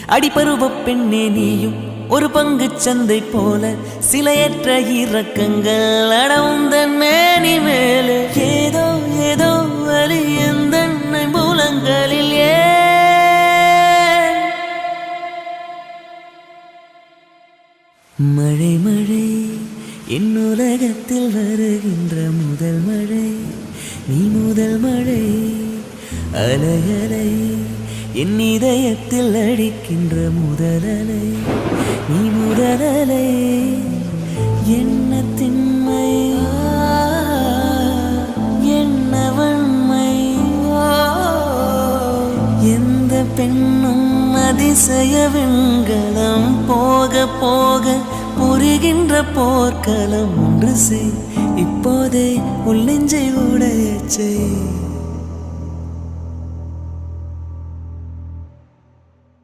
அடிபருவ பெண்ணே நீயும் ஒரு பங்கு சந்தை போல சிலையற்ற இறக்கங்கள் அடவுந்தன் மேனி மேலே ஏதோ ஏதோ வலி எந்தன்னை மூலங்களில் மழை மழை என் உலகத்தில் வருகின்ற முதல் மழை நீ முதல் மழை அலை அலை என் இதயத்தில் அடிக்கின்ற முதல் அலை நீ முதல் அலை என்ன திண்மை என்ன வன்மை எந்த பெண்ணும் அதிசய வெண்கலம் போக போக புரிகின்ற போர்க்களம் ஒன்று செய் இப்போதே உள்ளெஞ்சை உடையச் செய்